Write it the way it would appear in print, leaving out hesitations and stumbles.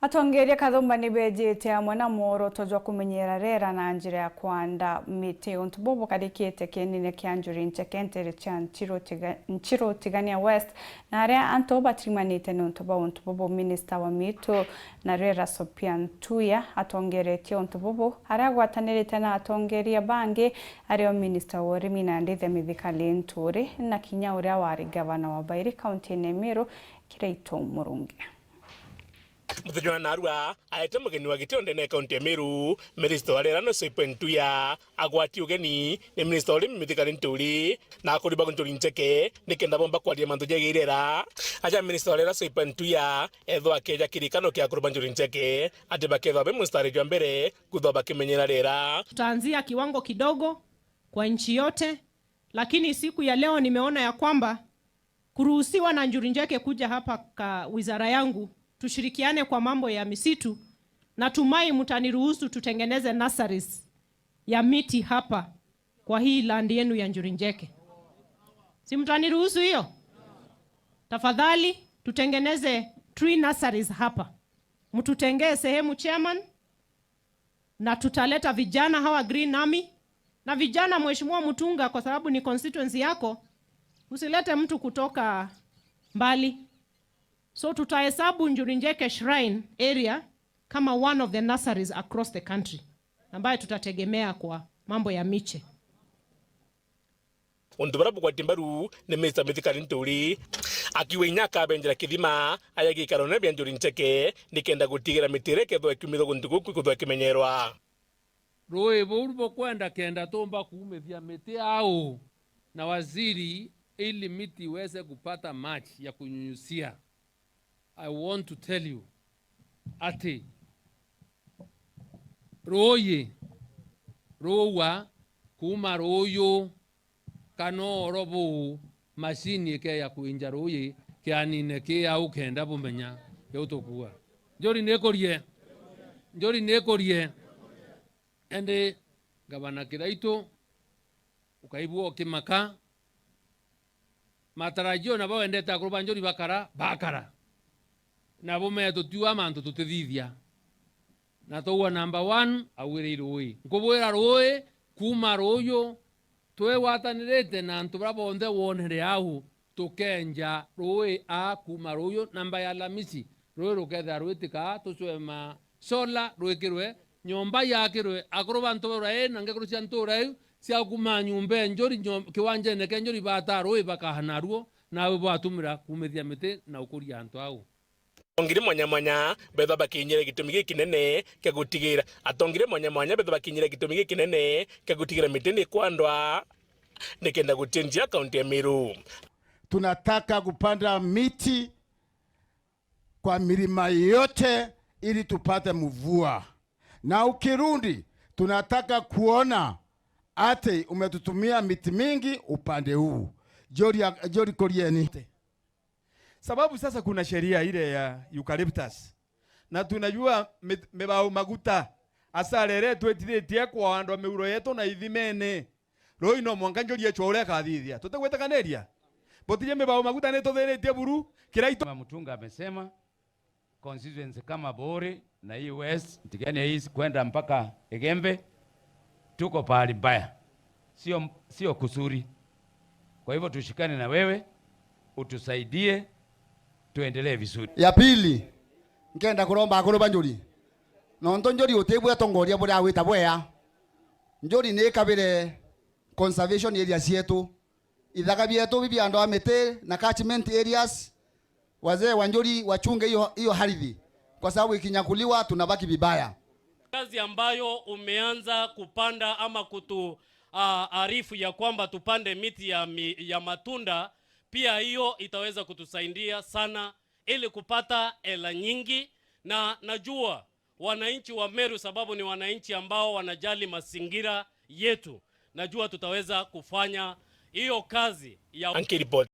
Atongeria KATHUMBA nibejete hamwe na muoroto jwa kumenyera Riera na njira ya kuanda miti untu bobo kadikite kienine kia njuri nchekentere cha nchiro tigania West na aria anto batrimanite untu bobo minister wa mitu na Riera SOIPAN atongeretie untu bobo aria gwatanirite na atongeria bangi ario minister wa urimi na ndithe mithika LINTURI na kinya uria wari gavana wa Bairi county Meru Kiraito Murungi. Muthenya narua aete mugeni wa gitonde na kaunti ya Meru minister wa Riera no SOIPAN agwati ugeni ni minister wa mithika LINTURI na akuriba kunturi ncheke nikenda bomba kwaria mantu jagirira aja minister wa Riera SOIPAN etho akeja kirikano kia kuriba kunturi ncheke ati baketho be mustari jwa mbere kuthoba Kumenyera Riera. Tutaanzia kiwango kidogo kwa nchi yote, lakini siku ya leo nimeona ya kwamba kuruhusiwa na Njuri Njeke kuja hapa kwa wizara yangu tushirikiane kwa mambo ya misitu. Natumai mtaniruhusu tutengeneze nurseries ya miti hapa kwa hii land yenu ya Njuri Njeke. Si mtaniruhusu hiyo? Tafadhali tutengeneze tree nurseries hapa. Mtutengee sehemu chairman na tutaleta vijana hawa Green Army na vijana Mheshimiwa Mutunga, kwa sababu ni constituency yako, usilete mtu kutoka mbali. So tutahesabu Njuri Njeke Shrine area kama one of the nurseries across the country ambayo tutategemea kwa mambo ya miche. Undubarabu kwa timbaru ni minister mithika LINTURI akiwa inyaka benjera kithima ayagi karone bya Njuri Njeke nikenda gutigira mitireke thwa kumitho guntugu kuthwa kimenyerwa roe burbo kwenda kenda tomba kuumethia miti au na waziri ili miti iweze kupata maji ya kunyunyusia. I want to tell you ati rowa kuma royo kano robo machine ke ya kuinja roye ke anine ke au kenda bomenya yotokuwa njori nekorie ende gavana Kiraito ukaibuo kimaka matarajio na bawendeta kuruba Njori bakara na bome tutua mantu tutithithia na towa number 1 awire roe nkubwira roe kuma royo twe watanirete na ntubra bonde wonere ahu tukenja roe a kuma royo namba ya lamisi roe roketha rwetika tucwema sola rwekirwe nyomba yakirwe akuruba ntubra nange kurucia ntura cia kuma nyumbe Njori kiwanje neke Njori bata roe bakahanaruo nawe batumira kumethia mite na ukuria antu au. Atongire mwanya betho bakinyire gitumi gikinene kia gutigira atongire mwanya betho bakinyire gitumi gikinene kia gutigira mitini kwandwa nikenda gutenjia kaunti ya Meru. Tunataka kupanda miti kwa milima yote ili tupate mvua, na ukirundi tunataka kuona umetutumia miti mingi upande huu Jori korieni. Sababu sasa kuna sheria ile ya eucalyptus na tunajua mebao maguta asarere twetiretie kwa andwa meuro yetu na ithimene roino mwanga Njori echore kathithia tutegwetakaneria botije mebao maguta ne tuthiretie buru Kiraito. Mutunga amesema constituency kama Bore na hii West tigane hii kwenda mpaka Egembe tuko pahali mbaya, sio kusuri. Kwa hivyo tushikane na wewe utusaidie tuendelee vizuri. Ya pili ngenda kuromba akuruba Njori nonto Njori utebwe atongoria buri awita bwea Njori ni kabire conservation areas yetu ithaka byetu bibi ando amete na catchment areas. Wazee wa Njori wachunge hiyo ardhi kwa sababu ikinyakuliwa tunabaki vibaya. Kazi ambayo umeanza kupanda ama arifu ya kwamba tupande miti ya matunda, pia hiyo itaweza kutusaidia sana ili kupata hela nyingi, na najua wananchi wa Meru, sababu ni wananchi ambao wanajali mazingira yetu, najua tutaweza kufanya hiyo kazi ya